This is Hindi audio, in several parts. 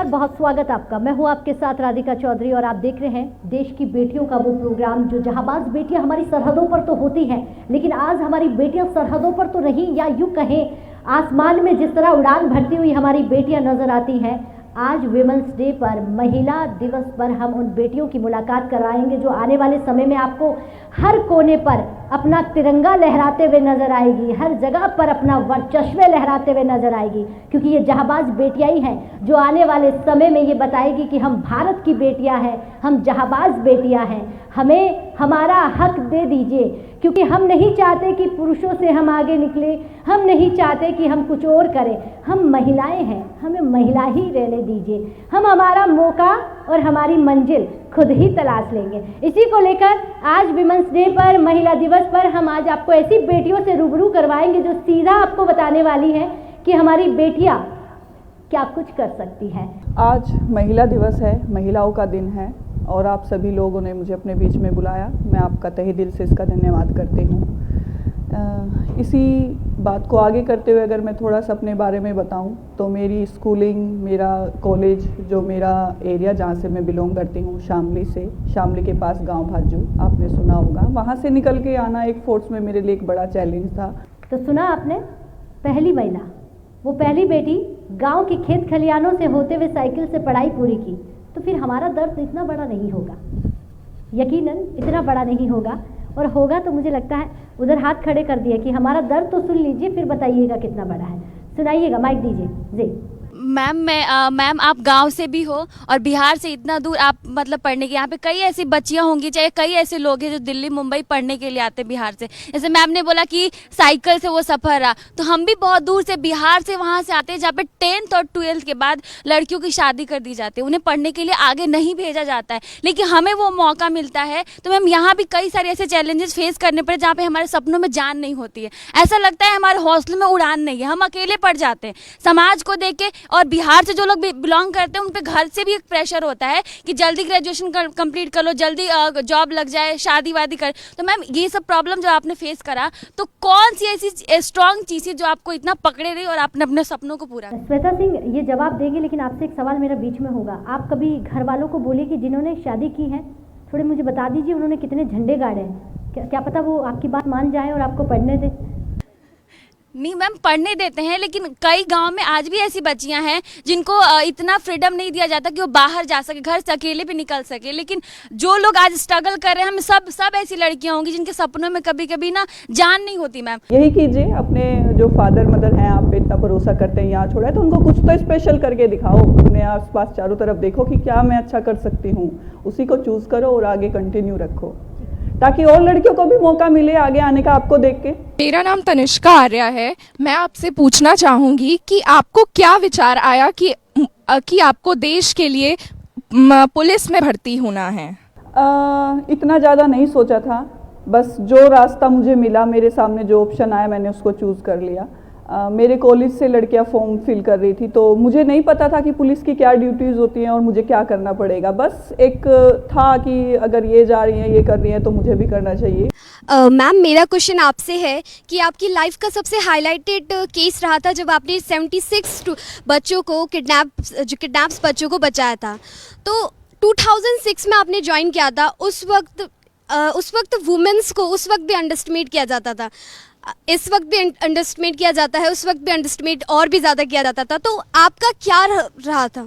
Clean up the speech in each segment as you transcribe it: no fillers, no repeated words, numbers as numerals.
नमस्कार, बहुत स्वागत आपका। मैं हूं आपके साथ राधिका चौधरी और आप देख रहे हैं देश की बेटियों का वो प्रोग्राम जो जहांबाज बेटियां हमारी सरहदों पर तो होती हैं, लेकिन आज हमारी बेटियां सरहदों पर तो नहीं, या यूं कहें आसमान में जिस तरह उड़ान भरती हुई हमारी बेटियां नजर आती हैं। आज विमेंस डे पर, महिला दिवस पर हम उन बेटियों की मुलाकात करवाएंगे जो आने वाले समय में आपको हर कोने पर अपना तिरंगा लहराते हुए नजर आएगी, हर जगह पर अपना वर्चस्व लहराते हुए नजर आएगी, क्योंकि ये जहांबाज बेटियां ही हैं जो आने वाले समय में ये बताएगी कि हम भारत की बेटियां हैं, हम जहांबाज बेटियां हैं, हमें हमारा हक दे दीजिए। क्योंकि हम नहीं चाहते कि पुरुषों से हम आगे निकले, हम नहीं चाहते कि हम कुछ और करें, हम महिलाएं हैं, हमें महिला ही रहने दीजिए। हम हमारा मौका और हमारी मंजिल खुद ही तलाश लेंगे। इसी को लेकर आज विमेंस डे पर, महिला दिवस पर हम आज आपको ऐसी बेटियों से रूबरू करवाएंगे जो सीधा आपको बताने वाली हैं कि हमारी बेटियां क्या कुछ कर सकती हैं। आज महिला दिवस है, महिलाओं का दिन है और आप सभी लोगों ने मुझे अपने बीच में बुलाया। मैं आपका तहे दिल से इसका धन्यवाद करती हूँ। इसी बात को आगे करते हुए अगर मैं थोड़ा सा अपने बारे में बताऊं तो मेरी स्कूलिंग, मेरा कॉलेज, जो मेरा एरिया जहाँ से मैं बिलोंग करती हूँ, शामली से, शामली के पास गांव भाजू, आपने सुना होगा। वहाँ से निकल के आना एक फोर्स में मेरे लिए एक बड़ा चैलेंज था। तो सुना आपने, पहली महिला, वो पहली बेटी गाँव की खेत खलियानों से होते हुए साइकिल से पढ़ाई पूरी की। तो फिर हमारा दर्द इतना बड़ा नहीं होगा, यकीनन इतना बड़ा नहीं होगा, और होगा तो मुझे लगता है उधर हाथ खड़े कर दिए कि हमारा दर्द तो सुन लीजिए, फिर बताइएगा कितना बड़ा है। सुनाइएगा, माइक दीजिए जी। मैम आप गांव से भी हो और बिहार से इतना दूर आप मतलब पढ़ने के, यहाँ पे कई ऐसी बच्चियां होंगी, चाहे कई ऐसे लोग हैं जो दिल्ली मुंबई पढ़ने के लिए आते हैं बिहार से। जैसे मैम ने बोला कि साइकिल से वो सफ़र रहा, तो हम भी बहुत दूर से बिहार से वहाँ से आते हैं जहाँ पे 10th और 12th के बाद लड़कियों की शादी कर दी जाती है, उन्हें पढ़ने के लिए आगे नहीं भेजा जाता है, लेकिन हमें वो मौका मिलता है। तो मैम यहाँ भी कई सारे ऐसे चैलेंजेस फेस करने पड़े जहाँ पे हमारे सपनों में जान नहीं होती है, ऐसा लगता है हमारे हौसलों में उड़ान नहीं है, हम अकेले पड़ जाते हैं समाज को देख के। और बिहार से जो लोग बिलोंग करते हैं उन पे घर से भी एक प्रेशर होता है कि जल्दी ग्रेजुएशन कंप्लीट कर लो, जल्दी जॉब लग जाए, शादी वादी कर। तो मैम ये सब प्रॉब्लम जो आपने फेस करा, तो कौन सी ऐसी स्ट्रॉन्ग चीज़ें जो आपको इतना पकड़े रही और आपने अपने सपनों को पूरा? श्वेता सिंह ये जवाब देंगे, लेकिन आपसे एक सवाल मेरा बीच में होगा। आप कभी घर वालों को बोले कि जिन्होंने शादी की है, थोड़े मुझे बता दीजिए उन्होंने कितने झंडे गाड़े हैं, क्या पता वो आपकी बात मान जाए और आपको पढ़ने दे? नहीं मैम, पढ़ने देते हैं, लेकिन कई गांव में आज भी ऐसी बच्चियां हैं जिनको इतना फ्रीडम नहीं दिया जाता कि वो बाहर जा सके, घर से अकेले भी निकल सके। लेकिन जो लोग आज स्ट्रगल कर रहे हैं, हम सब ऐसी लड़कियां होंगी जिनके सपनों में कभी कभी ना जान नहीं होती। मैम यही कीजिए, अपने जो फादर मदर हैं आप पे इतना भरोसा करते हैं, यहाँ छोड़ा है तो उनको कुछ तो स्पेशल करके दिखाओ। अपने आसपास चारों तरफ देखो कि क्या मैं अच्छा कर सकती हूँ, उसी को चूज करो और आगे कंटिन्यू रखो, ताकि और लड़कियों को भी मौका मिले आगे आने का आपको देख के। मेरा नाम तनिष्का आर्या है। मैं आपसे पूछना चाहूँगी कि आपको क्या विचार आया कि आपको देश के लिए पुलिस में भर्ती होना है? इतना ज़्यादा नहीं सोचा था, बस जो रास्ता मुझे मिला, मेरे सामने जो ऑप्शन आया मैंने उसको चूज़ कर लिया। मेरे कॉलेज से लड़कियां फॉर्म फिल कर रही थी, तो मुझे नहीं पता था कि पुलिस की क्या ड्यूटीज़ होती हैं और मुझे क्या करना पड़ेगा। बस एक था कि अगर ये जा रही हैं, ये कर रही हैं, तो मुझे भी करना चाहिए। मैम मेरा क्वेश्चन आपसे है कि आपकी लाइफ का सबसे हाईलाइटेड केस रहा था जब आपने 76 बच्चों को किडनैप्स बच्चों को बचाया था। तो 2006 में आपने ज्वाइन किया था। उस वक्त वुमेन्स को उस वक्त भी अंडरएस्टिमेट किया जाता था, इस वक्त भी अंडरएस्टिमेट किया जाता है, उस वक्त भी अंडरएस्टिमेट और भी ज़्यादा किया जाता था। तो आपका क्या रहा था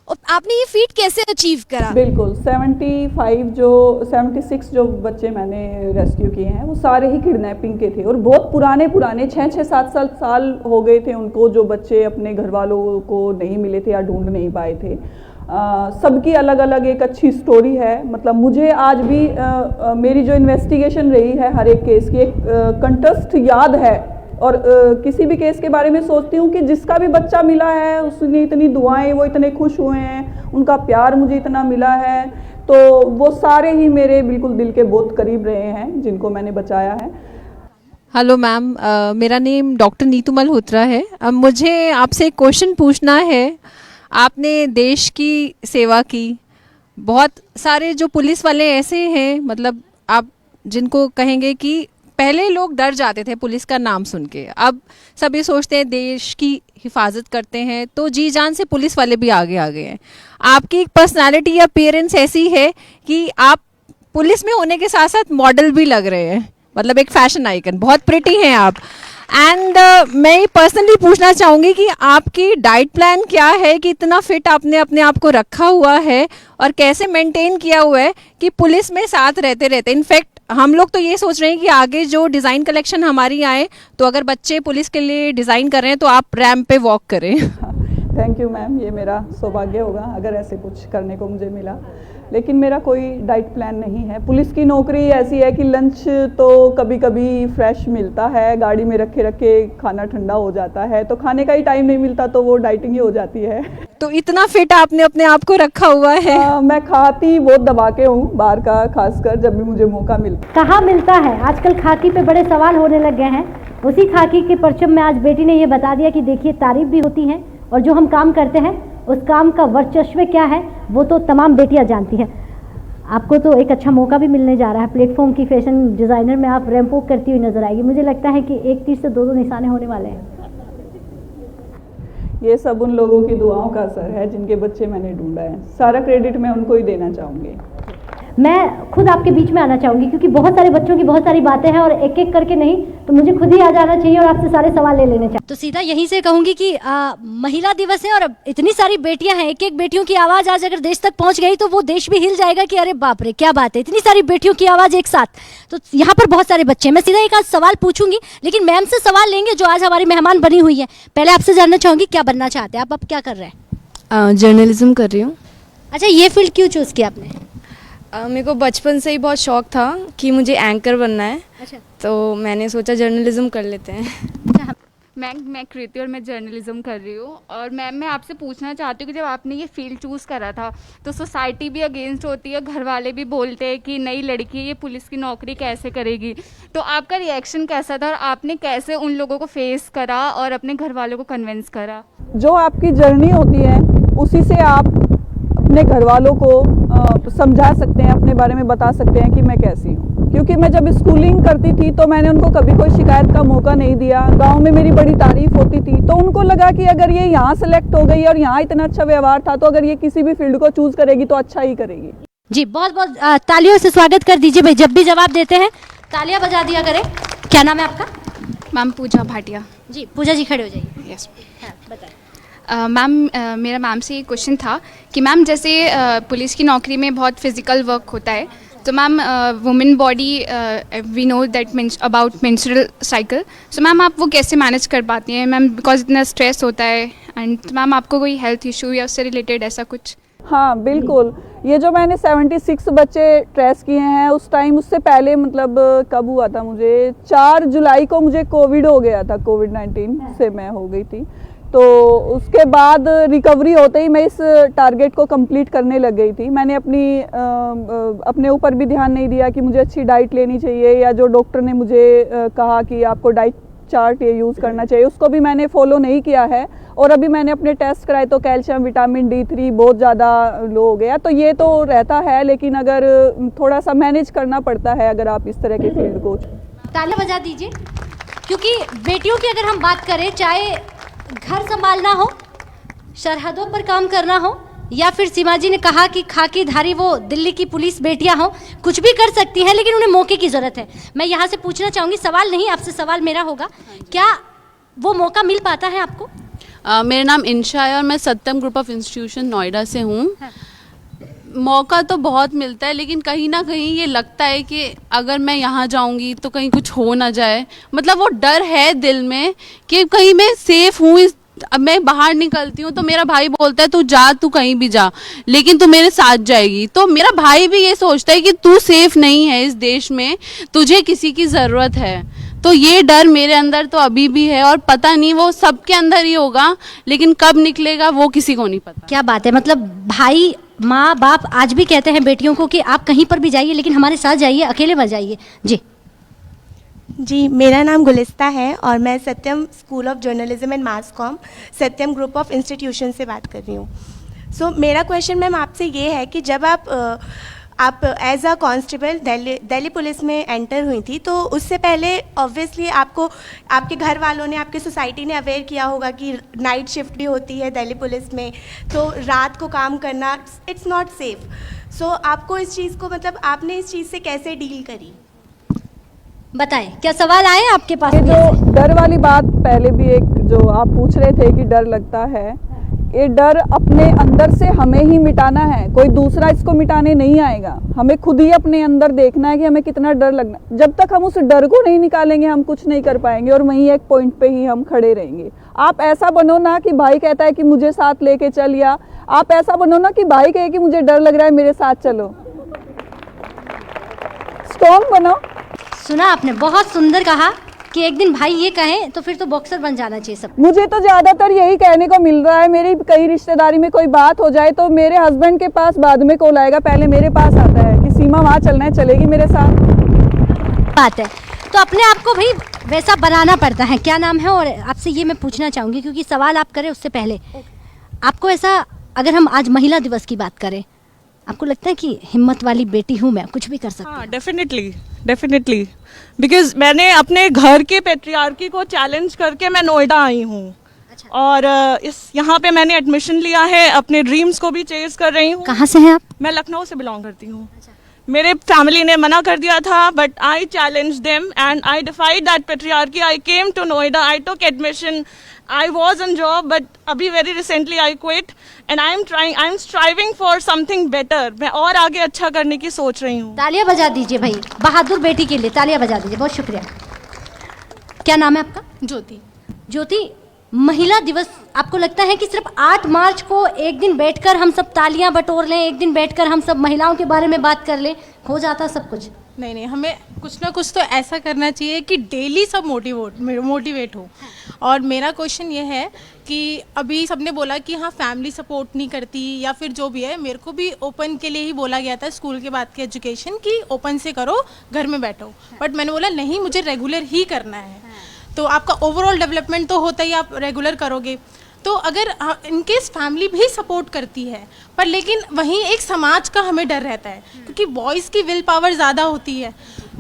और आपने ये फीट कैसे अचीव करा? बिल्कुल 76 जो बच्चे मैंने रेस्क्यू किए हैं वो सारे ही किडनैपिंग के थे और बहुत पुराने 6-7 साल हो गए थे उनको, जो बच्चे अपने घर वालों को नहीं मिले थे या ढूंढ नहीं पाए थे। सबकी अलग अलग एक अच्छी स्टोरी है। मतलब मुझे आज भी मेरी जो इन्वेस्टिगेशन रही है हर एक केस की, एक कंटेस्ट याद है और किसी भी केस के बारे में सोचती हूँ कि जिसका भी बच्चा मिला है उसने इतनी दुआएं, वो इतने खुश हुए हैं, उनका प्यार मुझे इतना मिला है, तो वो सारे ही मेरे बिल्कुल दिल के बहुत करीब रहे हैं जिनको मैंने बचाया है। हेलो मैम, मेरा नेम डॉक्टर नीतू मल्होत्रा है। अब मुझे आपसे एक क्वेश्चन पूछना है। आपने देश की सेवा की, बहुत सारे जो पुलिस वाले ऐसे हैं, मतलब आप जिनको कहेंगे कि पहले लोग डर जाते थे पुलिस का नाम सुन के, अब सब ये सोचते हैं देश की हिफाजत करते हैं तो जी जान से पुलिस वाले भी आगे आ गए हैं। आपकी पर्सनालिटी या अपीयरेंस ऐसी है कि आप पुलिस में होने के साथ साथ मॉडल भी लग रहे हैं, मतलब एक फैशन आइकन, बहुत प्रिटी हैं आप। एंड मैं पर्सनली पूछना चाहूँगी कि आपकी डाइट प्लान क्या है कि इतना फिट आपने अपने आप को रखा हुआ है और कैसे मेंटेन किया हुआ है कि पुलिस में साथ रहते रहते। इनफैक्ट हम लोग तो ये सोच रहे हैं कि आगे जो डिज़ाइन कलेक्शन हमारी आए तो अगर बच्चे पुलिस के लिए डिज़ाइन कर रहे हैं तो आप रैम्प पे वॉक करें। थैंक यू मैम, ये मेरा सौभाग्य होगा अगर ऐसे कुछ करने को मुझे मिला, लेकिन मेरा कोई डाइट प्लान नहीं है। पुलिस की नौकरी ऐसी है कि लंच तो कभी कभी फ्रेश मिलता है, गाड़ी में रखे रखे खाना ठंडा हो जाता है, तो खाने का ही टाइम नहीं मिलता तो वो डाइटिंग ही हो जाती है। तो इतना फिट आपने अपने आप को रखा हुआ है। मैं खाती बहुत दबा के हूँ बाहर का, खासकर जब भी मुझे मौका मिलता। कहाँ मिलता है? आजकल खाकी पे बड़े सवाल होने लग गए हैं। उसी खाकी के परचम में आज बेटी ने ये बता दिया कि देखिए तारीफ भी होती है और जो हम काम करते हैं उस काम का वर्चस्व क्या है वो तो तमाम बेटियां जानती हैं। आपको तो एक अच्छा मौका भी मिलने जा रहा है, प्लेटफॉर्म की फैशन डिज़ाइनर में आप रैंप वॉक करती हुई नजर आएगी। मुझे लगता है कि एक तीर से दो निशाने होने वाले हैं। ये सब उन लोगों की दुआओं का असर है जिनके बच्चे मैंने ढूंढा है, सारा क्रेडिट मैं उनको ही देना चाहूँगी। मैं खुद आपके बीच में आना चाहूँगी क्योंकि बहुत सारे बच्चों की बहुत सारी बातें हैं और एक एक करके नहीं तो मुझे खुद ही आ जाना चाहिए और आपसे सारे सवाल ले लेने चाहिए। तो सीधा यहीं से कहूंगी कि महिला दिवस है और इतनी सारी बेटियां हैं, एक एक बेटियों की आवाज़ आज अगर देश तक पहुंच गई तो वो देश भी हिल जाएगा कि अरे बाप रे क्या बात है, इतनी सारी बेटियों की आवाज़ एक साथ। तो यहाँ पर बहुत सारे बच्चे हैं। मैं सीधा एक आध सवाल पूछूंगी लेकिन मैम से सवाल लेंगे जो आज हमारी मेहमान बनी हुई है। पहले आपसे जानना चाहूँगी क्या बनना चाहते हैं आप, अब क्या कर रहे हैं? जर्नलिज्म कर रही हूँ। अच्छा, ये फील्ड क्यों चूज़ किया आपने? मेरे को बचपन से ही बहुत शौक था कि मुझे एंकर बनना है। अच्छा, तो मैंने सोचा जर्नलिज्म कर लेते हैं। मैं कृति और मैं जर्नलिज्म कर रही हूँ। और मैम मैं आपसे पूछना चाहती हूँ कि जब आपने ये फील्ड चूज़ करा था तो सोसाइटी भी अगेंस्ट होती है, घर वाले भी बोलते हैं कि नई लड़की है ये पुलिस की नौकरी कैसे करेगी, तो आपका रिएक्शन कैसा था और आपने कैसे उन लोगों को फेस करा और अपने घर वालों को कन्विंस करा? जो आपकी जर्नी होती है उसी से आप अपने घर वालों को समझा सकते हैं, अपने बारे में बता सकते हैं कि मैं कैसी हूँ। क्योंकि मैं जब स्कूलिंग करती थी तो मैंने उनको कभी कोई शिकायत का मौका नहीं दिया, गांव में मेरी बड़ी तारीफ होती थी, तो उनको लगा कि अगर ये यहाँ सेलेक्ट हो गई और यहाँ इतना अच्छा व्यवहार था तो अगर ये किसी भी फील्ड को चूज करेगी तो अच्छा ही करेगी। जी बहुत बहुत तालियों से स्वागत कर दीजिए भाई। जब भी जवाब देते हैं तालियां बजा दिया करें। क्या नाम है आपका? मैम पूजा भाटिया। जी पूजा जी खड़े हो जाइए। यस बताइए। मैम मेरा मैम से ये क्वेश्चन था कि मैम जैसे पुलिस की नौकरी में बहुत फिजिकल वर्क होता है, तो ma'am women body we know that about menstrual cycle, so ma'am आप वो कैसे मैनेज कर पाती हैं मैम, बिकॉज इतना स्ट्रेस होता है एंड मैम आपको कोई हेल्थ इशू या उससे रिलेटेड ऐसा कुछ? हाँ बिल्कुल, ये जो मैंने 76 बच्चे ट्रेस किए हैं उस टाइम, उससे पहले मतलब कब हुआ था, मुझे 4 जुलाई को मुझे कोविड हो गया था, कोविड-19 से मैं हो गई थी। तो उसके बाद रिकवरी होते ही मैं इस टारगेट को कंप्लीट करने लग गई थी। मैंने अपने ऊपर भी ध्यान नहीं दिया कि मुझे अच्छी डाइट लेनी चाहिए, या जो डॉक्टर ने मुझे कहा कि आपको डाइट चार्ट ये यूज़ करना चाहिए उसको भी मैंने फॉलो नहीं किया है। और अभी मैंने अपने टेस्ट कराए तो कैल्शियम, विटामिन D3 बहुत ज़्यादा लो हो गया, तो ये तो रहता है, लेकिन अगर थोड़ा सा मैनेज करना पड़ता है अगर आप इस तरह के फील्ड को। तालियां बजा दीजिए, क्योंकि बेटियों की अगर हम बात करें, चाहे घर संभालना हो, सरहदों पर काम करना हो, या फिर सीमा जी ने कहा कि खाकी धारी वो दिल्ली की पुलिस बेटियां हो, कुछ भी कर सकती हैं लेकिन उन्हें मौके की ज़रूरत है। मैं यहाँ से पूछना चाहूँगी, सवाल नहीं आपसे, सवाल मेरा होगा, क्या वो मौका मिल पाता है आपको? मेरा नाम इंशा है और मैं सत्यम ग्रुप ऑफ इंस्टीट्यूशन नोएडा से हूँ। मौका तो बहुत मिलता है, लेकिन कहीं ना कहीं ये लगता है कि अगर मैं यहाँ जाऊँगी तो कहीं कुछ हो ना जाए, मतलब वो डर है दिल में कि कहीं मैं सेफ हूँ। अब मैं बाहर निकलती हूँ तो मेरा भाई बोलता है तू जा, तू कहीं भी जा, लेकिन तू मेरे साथ जाएगी। तो मेरा भाई भी ये सोचता है कि तू सेफ नहीं है इस देश में, तुझे किसी की ज़रूरत है। तो ये डर मेरे अंदर तो अभी भी है और पता नहीं वो सबके अंदर ही होगा, लेकिन कब निकलेगा वो किसी को नहीं पता। क्या बात है, मतलब भाई माँ बाप आज भी कहते हैं बेटियों को कि आप कहीं पर भी जाइए लेकिन हमारे साथ जाइए, अकेले मत जाइए। जी मेरा नाम गुलिस्ता है और मैं Satyam school of journalism and mass com, Satyam group of institution से बात कर रही हूँ। सो मेरा क्वेश्चन मैम आपसे ये है कि जब आप आप as a constable Delhi police में एंटर हुई थी, तो उससे पहले ऑब्वियसली आपको आपके घर वालों ने, आपकी सोसाइटी ने अवेयर किया होगा कि नाइट शिफ्ट भी होती है दिल्ली पुलिस में, तो रात को काम करना इट्स नॉट सेफ। सो आपको इस चीज़ को, मतलब आपने इस चीज़ से कैसे डील करी? बताएं, क्या सवाल आए आपके पास? ये जो डर वाली बात पहले भी एक जो आप पूछ रहे थे कि डर लगता है, ये डर अपने अंदर से हमें ही मिटाना है, कोई दूसरा इसको मिटाने नहीं आएगा। हमें खुद ही अपने अंदर देखना है कि हमें कितना डर लगना। जब तक हम उस डर को नहीं निकालेंगे हम कुछ नहीं कर पाएंगे और वहीं एक पॉइंट पे ही हम खड़े रहेंगे। आप ऐसा बनो ना कि भाई कहता है कि मुझे साथ लेके चल, या आप ऐसा बनो ना कि भाई कहे कि मुझे डर लग रहा है मेरे साथ चलो। स्ट्रॉन्ग बनो। सुना आपने, बहुत सुंदर कहा कि एक दिन भाई ये कहें तो फिर तो बॉक्सर बन जाना चाहिए सब। मुझे तो ज़्यादातर यही कहने को मिल रहा है, मेरी कई रिश्तेदारी में कोई बात हो जाए तो मेरे हस्बैंड के पास बाद में कॉल आएगा, पहले मेरे पास आता है कि सीमा वहाँ चलना है, चलेगी मेरे साथ। बात है तो अपने आप को भाई वैसा बनाना पड़ता है। क्या नाम है? और आपसे ये मैं पूछना चाहूँगी क्योंकि सवाल आप करें उससे पहले आपको ऐसा, अगर हम आज महिला दिवस की बात करें, आपको लगता है कि हिम्मत वाली बेटी हूँ मैं, कुछ भी कर सकती हूँ? हाँ, डेफिनेटली बिकॉज मैंने अपने घर के पेट्रियार्की को चैलेंज करके मैं नोएडा आई हूँ। अच्छा। और यहाँ पे मैंने एडमिशन लिया है, अपने ड्रीम्स को भी चेज कर रही हूँ। कहाँ से हैं आप? मैं लखनऊ से बिलोंग करती हूँ। अच्छा। मेरे फैमिली ने मना कर दिया था, but I challenge them and I defied that patriarchy. I came to Noida, I took admission, I was on job, but अभी very recently I quit and I'm striving for something better. मैं और आगे अच्छा करने की सोच रही हूँ। तालियां बजा दीजिए भाई, बहादुर बेटी के लिए तालियां बजा दीजिए। बहुत शुक्रिया। क्या नाम है आपका? ज्योति। ज्योति, महिला दिवस आपको लगता है कि सिर्फ 8 मार्च को एक दिन बैठकर हम सब तालियां बटोर लें, एक दिन बैठकर हम सब महिलाओं के बारे में बात कर लें, हो जाता सब कुछ? नहीं, हमें कुछ ना कुछ तो ऐसा करना चाहिए कि डेली सब मोटिवेट हो। और मेरा क्वेश्चन ये है कि अभी सबने बोला कि हाँ फैमिली सपोर्ट नहीं करती या फिर जो भी है, मेरे को भी ओपन के लिए ही बोला गया था स्कूल के बाद की एजुकेशन कि ओपन से करो, घर में बैठो, बट मैंने बोला नहीं, मुझे रेगुलर ही करना है। तो आपका ओवरऑल डेवलपमेंट तो होता ही, आप रेगुलर करोगे। तो अगर इनकेस फैमिली भी सपोर्ट करती है, पर लेकिन वहीं एक समाज का हमें डर रहता है क्योंकि बॉयज़ की विल पावर ज़्यादा होती है,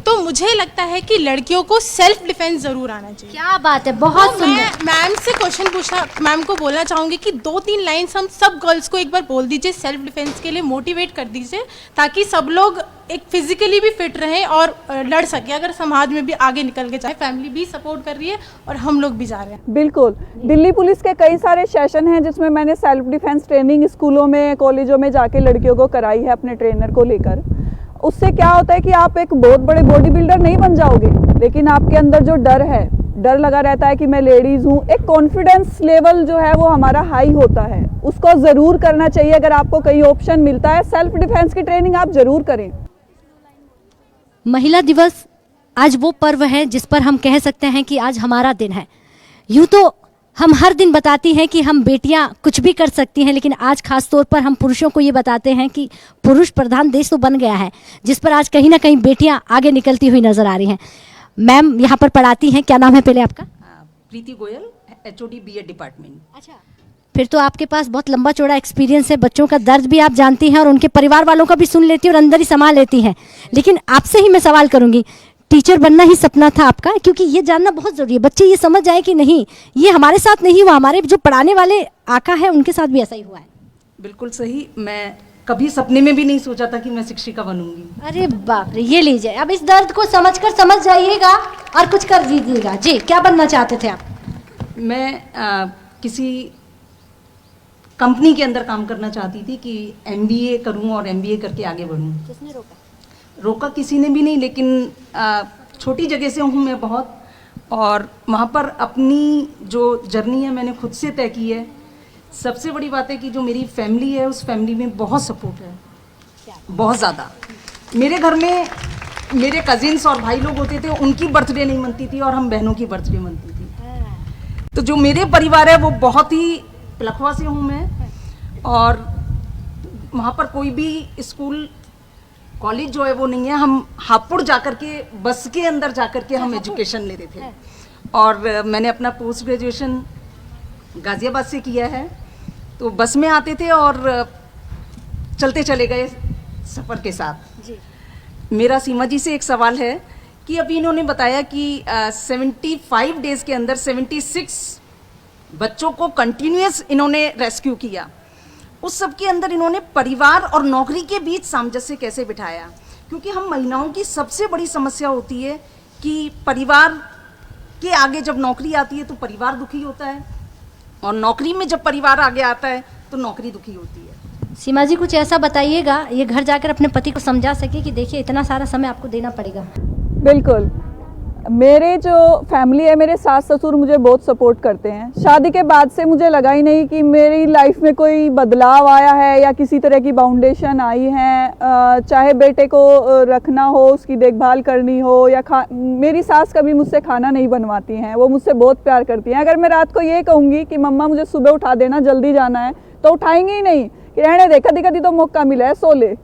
तो मुझे लगता है कि लड़कियों को सेल्फ डिफेंस ज़रूर आना चाहिए। क्या बात है, बहुत सुंदर। मैं मैम से क्वेश्चन पूछना, मैम को बोलना चाहूँगी कि 2-3 लाइन्स हम सब गर्ल्स को एक बार बोल दीजिए, सेल्फ डिफेंस के लिए मोटिवेट कर दीजिए, ताकि सब लोग एक फिजिकली भी फिट रहें और लड़ सके, अगर समाज में भी आगे निकल के जाए। फैमिली भी सपोर्ट कर रही है और हम लोग भी जा रहे हैं। बिल्कुल, दिल्ली पुलिस के कई सारे सेशन हैं जिसमें मैंने सेल्फ डिफेंस ट्रेनिंग स्कूलों में, कॉलेजों में जाके लड़कियों को कराई है अपने ट्रेनर को लेकर। उससे क्या होता है कि आप एक बहुत बड़े बॉडी बिल्डर नहीं बन जाओगे, लेकिन आपके अंदर जो डर लगा रहता है कि मैं लेडीज़ हूँ, एक कॉन्फिडेंस लेवल जो है वो हमारा हाई होता है, उसको ज़रूर करना चाहिए। अगर आपको कहीं ऑप्शन मिलता है, सेल्फ डिफेंस की ट्रेनिंग आप ज़रूर करें। महिला दिवस आज वो पर्व है जिस पर हम कह सकते हैं कि आज हमारा दिन है। यूँ तो हम हर दिन बताती हैं कि हम बेटियां कुछ भी कर सकती हैं, लेकिन आज खास तौर पर हम पुरुषों को ये बताते हैं कि पुरुष प्रधान देश तो बन गया है, जिस पर आज कहीं ना कहीं बेटियां आगे निकलती हुई नजर आ रही हैं। मैम यहाँ पर पढ़ाती हैं, क्या नाम है पहले आपका? प्रीति गोयल, HOD BEd डिपार्टमेंट। अच्छा, फिर तो आपके पास बहुत लंबा चौड़ा एक्सपीरियंस है, बच्चों का दर्द भी आप जानती हैं और उनके परिवार वालों का भी सुन लेती हैं और अंदर ही संभाल लेती हैं। लेकिन आपसे ही मैं सवाल करूंगी, टीचर बनना ही सपना था आपका? क्योंकि ये जानना बहुत ज़रूरी है, बच्चे ये समझ जाए कि नहीं, ये हमारे साथ नहीं हुआ, हमारे जो पढ़ाने वाले आका है उनके साथ भी ऐसा ही हुआ है। बिल्कुल सही, मैं कभी सपने में भी नहीं सोचा था कि मैं शिक्षिका बनूंगी। अरे बाप रे, ये लीजिए, अब इस दर्द को समझ जाइएगा और कुछ कर दीजिएगा। जी, क्या बनना चाहते थे आप? मैं किसी कंपनी के अंदर काम करना चाहती थी कि MBA करूं और MBA करके आगे बढ़ूं। किसने रोका? रोका किसी ने भी नहीं, लेकिन छोटी जगह से हूँ मैं बहुत, और वहाँ पर अपनी जो जर्नी है मैंने खुद से तय की है। सबसे बड़ी बात है कि जो मेरी फैमिली है, उस फैमिली में बहुत सपोर्ट है, बहुत ज़्यादा। मेरे घर में मेरे कजिन्स और भाई लोग होते थे, उनकी बर्थडे नहीं मनती थी और हम बहनों की बर्थडे मनती थी। तो जो मेरे परिवार है वो बहुत ही लखवा से हूँ मैं, और वहाँ पर कोई भी स्कूल कॉलेज जो है वो नहीं है। हम हापुड़ जाकर के, बस के अंदर जाकर के हम एजुकेशन लेते थे, और मैंने अपना पोस्ट ग्रेजुएशन गाज़ियाबाद से किया है। तो बस में आते थे और चलते चले गए सफ़र के साथ। मेरा सीमा जी से एक सवाल है कि अभी इन्होंने बताया कि 75 डेज के अंदर 76 बच्चों को कंटिन्यूस इन्होंने रेस्क्यू किया। उस सब के अंदर इन्होंने परिवार और नौकरी के बीच सामंजस्य कैसे बिठाया? क्योंकि हम महिलाओं की सबसे बड़ी समस्या होती है कि परिवार के आगे जब नौकरी आती है तो परिवार दुखी होता है, और नौकरी में जब परिवार आगे आता है तो नौकरी दुखी होती है। सीमा जी कुछ ऐसा बताइएगा ये घर जाकर अपने पति को समझा सके कि देखिए इतना सारा समय आपको देना पड़ेगा। बिल्कुल, मेरे जो फैमिली है, मेरे सास ससुर मुझे बहुत सपोर्ट करते हैं। शादी के बाद से मुझे लगा ही नहीं कि मेरी लाइफ में कोई बदलाव आया है या किसी तरह की बाउंडेशन आई है। चाहे बेटे को रखना हो, उसकी देखभाल करनी हो, या मेरी सास कभी मुझसे खाना नहीं बनवाती हैं, वो मुझसे बहुत प्यार करती हैं। अगर मैं रात को ये कहूँगी कि मम्मा मुझे सुबह उठा देना, जल्दी जाना है, तो उठाएंगी ही नहीं कि रहने दे, कभी कभी तो मौका मिला है, सो ले।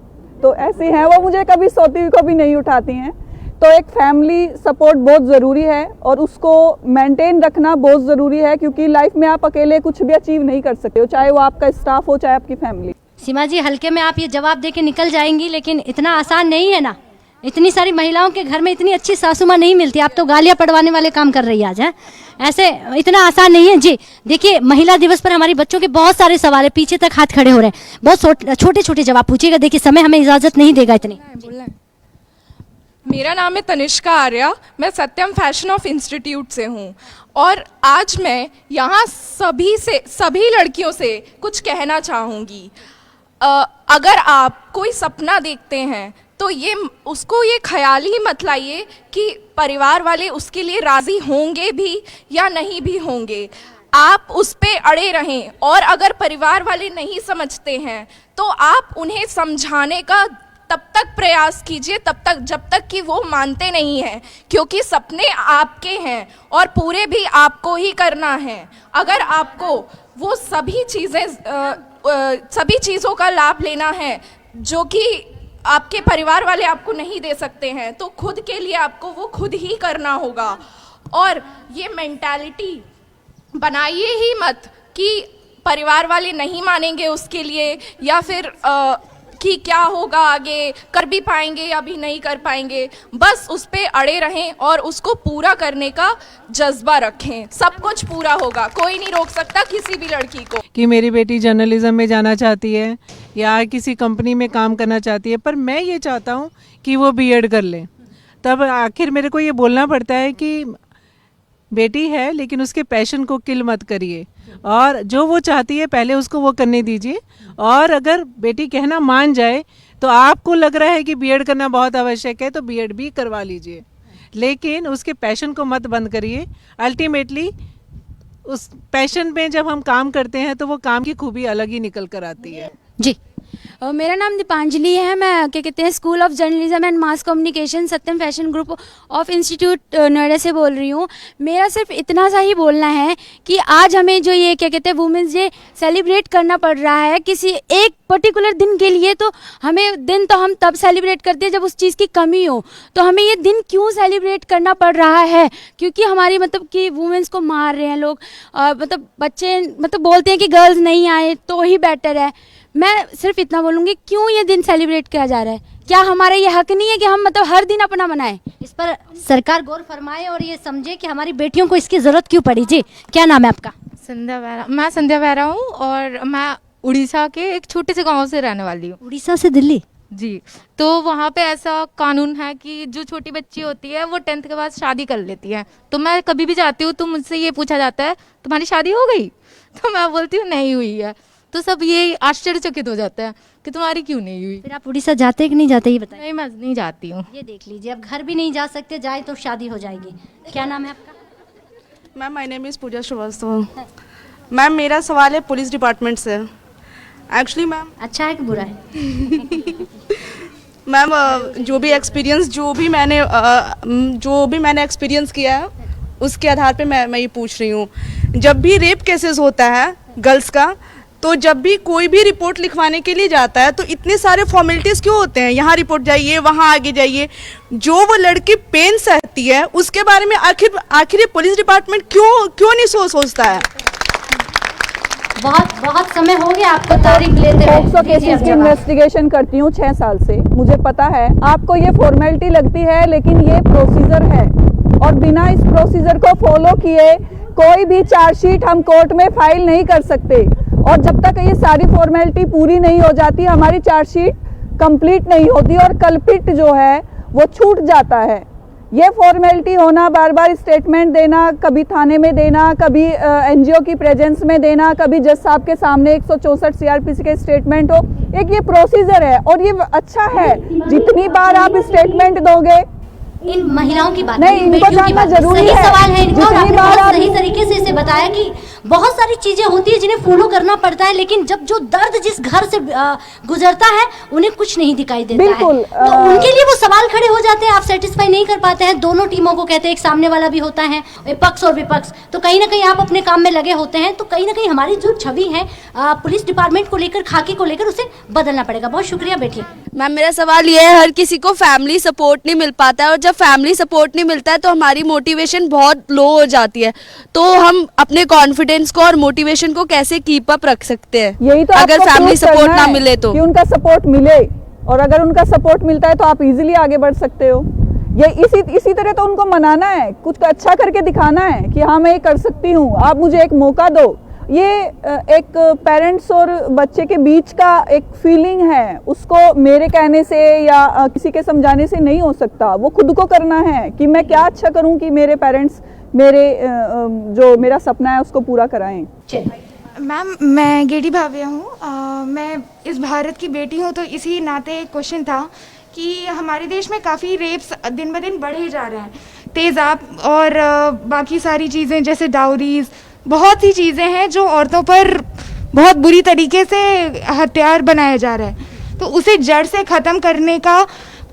तो ऐसी हैं वो, मुझे कभी सोती हुई को भी नहीं उठाती हैं। तो एक फैमिली सपोर्ट बहुत ज़रूरी है और उसको मेंटेन रखना बहुत ज़रूरी है, क्योंकि लाइफ में आप अकेले कुछ भी अचीव नहीं कर सकते हो, चाहे वो आपका स्टाफ हो, चाहे आपकी फैमिली। सीमा जी हल्के में आप ये जवाब दे के निकल जाएंगी, लेकिन इतना आसान नहीं है ना। इतनी सारी महिलाओं के घर में इतनी अच्छी सासू माँ नहीं मिलती। आप तो गालियाँ पड़वाने वाले काम कर रही है आज, है ऐसे इतना आसान नहीं है जी। देखिए महिला दिवस पर हमारी बच्चों के बहुत सारे सवाल है, पीछे तक हाथ खड़े हो रहे हैं, बहुत छोटे छोटे जवाब पूछिएगा। देखिए समय हमें इजाज़त नहीं देगा इतनी। मेरा नाम है तनिष्का आर्या, मैं सत्यम फैशन ऑफ इंस्टीट्यूट से हूँ और आज मैं यहाँ सभी लड़कियों से कुछ कहना चाहूँगी। अगर आप कोई सपना देखते हैं तो उसको ये ख्याल ही मत लाइए कि परिवार वाले उसके लिए राज़ी होंगे भी या नहीं भी होंगे। आप उस पे अड़े रहें, और अगर परिवार वाले नहीं समझते हैं तो आप उन्हें समझाने का तब तक प्रयास कीजिए जब तक कि वो मानते नहीं हैं, क्योंकि सपने आपके हैं और पूरे भी आपको ही करना है। अगर आपको वो सभी चीज़ों का लाभ लेना है जो कि आपके परिवार वाले आपको नहीं दे सकते हैं, तो खुद के लिए आपको वो खुद ही करना होगा। और ये मेंटालिटी बनाइए ही मत कि परिवार वाले नहीं मानेंगे उसके लिए, या फिर कि क्या होगा आगे, कर भी पाएंगे या भी नहीं कर पाएंगे। बस उस पे अड़े रहें और उसको पूरा करने का जज्बा रखें, सब कुछ पूरा होगा। कोई नहीं रोक सकता किसी भी लड़की को कि मेरी बेटी जर्नलिज्म में जाना चाहती है या किसी कंपनी में काम करना चाहती है, पर मैं ये चाहता हूँ कि वो बीएड कर ले। तब आखिर मेरे को ये बोलना पड़ता है कि बेटी है लेकिन उसके पैशन को किल मत करिए, और जो वो चाहती है पहले उसको वो करने दीजिए। और अगर बेटी कहना मान जाए तो आपको लग रहा है कि बीएड करना बहुत आवश्यक है तो बीएड भी करवा लीजिए, लेकिन उसके पैशन को मत बंद करिए। अल्टीमेटली उस पैशन में जब हम काम करते हैं तो वो काम की खूबी अलग ही निकल कर आती है। जी मेरा नाम दीपांजलि है, मैं क्या कहते हैं school of journalism and mass communication Satyam fashion group of institute Noida से बोल रही हूँ। मेरा सिर्फ इतना सा ही बोलना है कि आज हमें जो ये क्या कहते हैं वुमेंस डे सेलिब्रेट करना पड़ रहा है किसी एक पर्टिकुलर दिन के लिए, तो हमें दिन तो हम तब सेलिब्रेट करते हैं जब उस चीज़ की कमी हो। तो हमें ये दिन क्यों सेलिब्रेट करना पड़ रहा है? क्योंकि हमारी मतलब कि वुमेंस को मार रहे हैं लोग, मतलब बच्चे मतलब बोलते हैं कि गर्ल्स नहीं आए तो ही बेटर है। मैं सिर्फ इतना बोलूँगी, क्यों ये दिन सेलिब्रेट किया जा रहा है? क्या हमारा ये हक नहीं है कि हम मतलब हर दिन अपना मनाएं? इस पर सरकार गौर फरमाए और ये समझे कि हमारी बेटियों को इसकी ज़रूरत क्यों पड़ी। जी क्या नाम है आपका? संध्या बेहरा। मैं संध्या बेहरा हूँ और मैं उड़ीसा के एक छोटे से गांव से रहने वाली हूँ। उड़ीसा से दिल्ली? जी। तो वहाँ पे ऐसा कानून है कि जो छोटी बच्ची होती है वो 10th के बाद शादी कर लेती है। तो मैं कभी भी जाती हूँ तो मुझसे ये पूछा जाता है तुम्हारी शादी हो गई? तो मैं बोलती हूँ नहीं हुई है। तो सब ये आश्चर्यचकित हो जाता है कि तुम्हारी क्यों नहीं हुई। फिर आप उड़ीसा जाते कि नहीं जाते ये बताइए। नहीं, मैं नहीं जाती हूँ। ये देख लीजिए, अब घर भी नहीं जा सकते, जाए तो शादी हो जाएगी। क्या नाम है आपका? Ma'am my name is Pooja Shrivastava. Ma'am मेरा सवाल है पुलिस डिपार्टमेंट से। एक्चुअली मैम अच्छा है कि बुरा है? मैम जो भी मैंने एक्सपीरियंस किया है उसके आधार पे मैं ये पूछ रही हूँ। जब भी रेप केसेस होता है गर्ल्स का, तो जब भी कोई भी रिपोर्ट लिखवाने के लिए जाता है तो इतने सारे फॉर्मेलिटीज़ क्यों होते हैं? यहाँ रिपोर्ट जाइए, वहाँ आगे जाइए। जो वो लड़की पेन सहती है उसके बारे में आखिर पुलिस डिपार्टमेंट क्यों नहीं सोचता है? बहुत बहुत समय हो गया आपको तारीफ लेते हुए। पॉक्सो दीजिए केसेस अब की जवाब। इन्वेस्टिगेशन करती हूँ 6 साल से, मुझे पता है आपको ये फॉर्मेलिटी लगती है, लेकिन ये प्रोसीजर है और बिना इस प्रोसीजर को फॉलो किए कोई भी चार्जशीट हम कोर्ट में फाइल नहीं कर सकते। और जब तक ये सारी फॉर्मेलिटी पूरी नहीं हो जाती हमारी चार्जशीट कंप्लीट नहीं होती और कल्पिट जो है वो छूट जाता है। ये फॉर्मेलिटी होना, बार बार स्टेटमेंट देना, कभी थाने में देना, कभी एनजीओ की प्रेजेंस में देना, कभी जज साहब के सामने 164 सीआरपीसी के स्टेटमेंट हो, एक ये प्रोसीजर है और ये अच्छा है। जितनी बार आप स्टेटमेंट दोगे, इन महिलाओं की बात नहीं, इन इनको बेटियों की जानना बात जरूरी सही है। सवाल है इनका और जितनी आपने बार बहुत आप- सही तरीके से इसे बताया कि बहुत सारी चीजें होती है जिन्हें फॉलो करना पड़ता है, लेकिन जब जो दर्द जिस घर से गुजरता है उन्हें कुछ नहीं दिखाई देता बिल्कुल, है, तो उनके लिए वो सवाल खड़े हो जाते हैं। आप सेटिस्फाई नहीं कर पाते हैं, दोनों टीमों को कहते हैं, एक सामने वाला भी होता है, पक्ष और विपक्ष, तो कहीं ना कहीं आप अपने काम में लगे होते हैं, तो कहीं ना कहीं हमारी जो छवि है पुलिस डिपार्टमेंट को लेकर, खाकी को लेकर, उसे बदलना पड़ेगा। बहुत शुक्रिया बेटी। मैम मेरा सवाल ये है, हर किसी को फैमिली सपोर्ट नहीं मिल पाता है और जब फैमिली सपोर्ट नहीं मिलता है तो हमारी मोटिवेशन बहुत लो हो जाती है, तो हम अपने कॉन्फिडेंस को और मोटिवेशन को कैसे कीप अप रख सकते हैं यही तो अगर आपको फैमिली prove करना सपोर्ट ना है मिले तो? कि उनका सपोर्ट मिले, और अगर उनका सपोर्ट मिलता है तो आप इजीली आगे बढ़ सकते हो। ये इसी तरह तो उनको मनाना है, कुछ अच्छा करके दिखाना है कि हाँ मैं ये कर सकती हूँ, आप मुझे एक मौका दो। ये एक पेरेंट्स और बच्चे के बीच का एक फीलिंग है, उसको मेरे कहने से या किसी के समझाने से नहीं हो सकता, वो खुद को करना है कि मैं क्या अच्छा करूं कि मेरे पेरेंट्स मेरे जो मेरा सपना है उसको पूरा कराएं। मैम मैं गेडी भाविया हूँ, मैं इस भारत की बेटी हूँ, तो इसी नाते एक क्वेश्चन था कि हमारे देश में काफ़ी रेप्स दिन ब दिन बढ़े जा रहे हैं, तेज़ाब और बाकी सारी चीज़ें जैसे डाउरीज, बहुत सी चीज़ें हैं जो औरतों पर बहुत बुरी तरीके से हथियार बनाया जा रहा है, तो उसे जड़ से ख़त्म करने का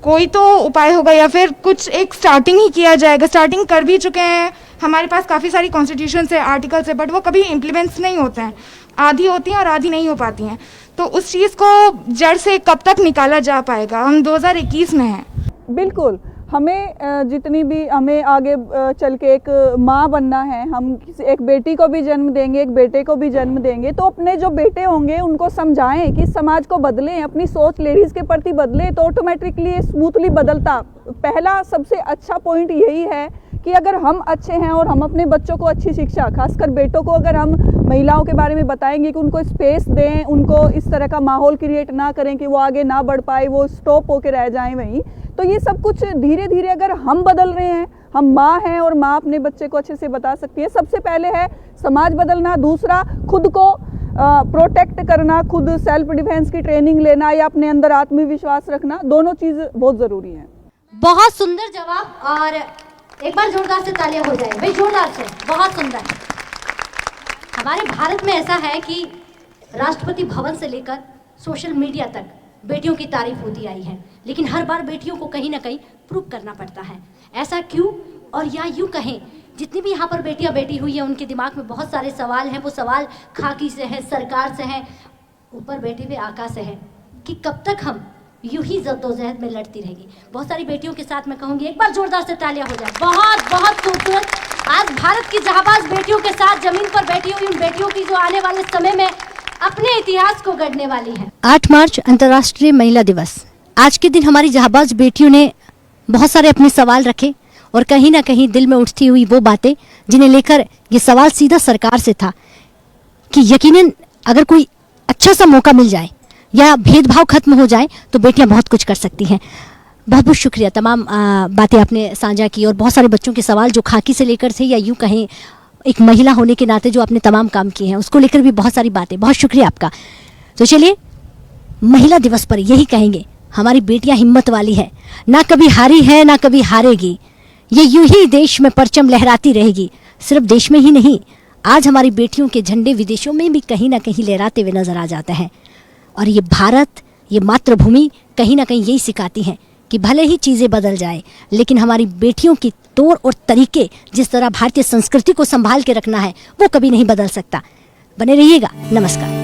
कोई तो उपाय होगा या फिर कुछ एक स्टार्टिंग ही किया जाएगा। स्टार्टिंग कर भी चुके हैं, हमारे पास काफ़ी सारी कॉन्स्टिट्यूशन से आर्टिकल्स है, बट वो कभी इम्प्लीमेंट्स नहीं होते हैं, आधी होती हैं और आधी नहीं हो पाती हैं, तो उस चीज़ को जड़ से कब तक निकाला जा पाएगा? हम 2021 में हैं। बिल्कुल, हमें जितनी भी हमें आगे चल के एक माँ बनना है, हम एक बेटी को भी जन्म देंगे, एक बेटे को भी जन्म देंगे, तो अपने जो बेटे होंगे उनको समझाएं कि समाज को बदलें, अपनी सोच लेडीज़ के प्रति बदलें, तो ऑटोमेटिकली स्मूथली बदलता। पहला सबसे अच्छा पॉइंट यही है कि अगर हम अच्छे हैं और हम अपने बच्चों को अच्छी शिक्षा, खासकर बेटों को अगर हम महिलाओं के बारे में बताएंगे कि उनको स्पेस दें, उनको इस तरह का माहौल क्रिएट ना करें कि वो आगे ना बढ़ पाए, वो स्टॉप होकर रह जाएं वहीं, तो ये सब कुछ धीरे धीरे अगर हम बदल रहे हैं, हम माँ हैं और माँ अपने बच्चे को अच्छे से बता सकती है। सबसे पहले है समाज बदलना, दूसरा खुद को प्रोटेक्ट करना, खुद सेल्फ डिफेंस की ट्रेनिंग लेना या अपने अंदर आत्मविश्वास रखना, दोनों चीज़ बहुत ज़रूरी हैं। बहुत सुंदर जवाब, और एक बार जोरदार से तालियां हो जाए भाई, जोरदार से, बहुत सुंदर। हमारे भारत में ऐसा है कि राष्ट्रपति भवन से लेकर सोशल मीडिया तक बेटियों की तारीफ होती आई है, लेकिन हर बार बेटियों को कहीं ना कहीं प्रूव करना पड़ता है। ऐसा क्यों? और या यूँ कहें, जितनी भी यहाँ पर बेटियाँ बैठी हुई हैं उनके दिमाग में बहुत सारे सवाल हैं। वो सवाल खाकी से है, सरकार से है, ऊपर बैठे हुए आकाश से है कि कब तक हम यूं ही जद्दोजहद में लड़ती रहेगी। बहुत सारी बेटियों के साथ मैं कहूँगी एक बार जोरदार से तालियां हो जाए। बहुत बहुत खूबसूरत, आज भारत की जहाबाज बेटियों के साथ जमीन पर बैठी हुई उन बेटियों की जो आने वाले समय में अपने इतिहास को गढ़ने वाली है। 8 मार्च अंतर्राष्ट्रीय महिला दिवस। आज के दिन हमारी जहाबाज बेटियों ने बहुत सारे अपने सवाल रखे और कहीं ना कहीं दिल में उठती हुई वो बातें जिन्हें लेकर ये सवाल सीधा सरकार से था कि यकीनन अगर कोई अच्छा सा मौका मिल जाए या भेदभाव खत्म हो जाए तो बेटियां बहुत कुछ कर सकती हैं। बहुत बहुत शुक्रिया, तमाम बातें आपने साझा की और बहुत सारे बच्चों के सवाल जो खाकी से लेकर थे या यूं कहें एक महिला होने के नाते जो आपने तमाम काम किए हैं उसको लेकर भी बहुत सारी बातें। बहुत शुक्रिया आपका। तो चलिए, महिला दिवस पर यही कहेंगे, हमारी बेटियां हिम्मत वाली है, ना कभी हारी है ना कभी हारेगी, ये यूं ही देश में परचम लहराती रहेगी। सिर्फ देश में ही नहीं, आज हमारी बेटियों के झंडे विदेशों में भी कहीं ना कहीं लहराते हुए नजर आ जाते हैं। और ये भारत, ये मातृभूमि कहीं ना कहीं यही सिखाती है कि भले ही चीज़ें बदल जाए लेकिन हमारी बेटियों की तौर और तरीके, जिस तरह भारतीय संस्कृति को संभाल के रखना है, वो कभी नहीं बदल सकता। बने रहिएगा। नमस्कार।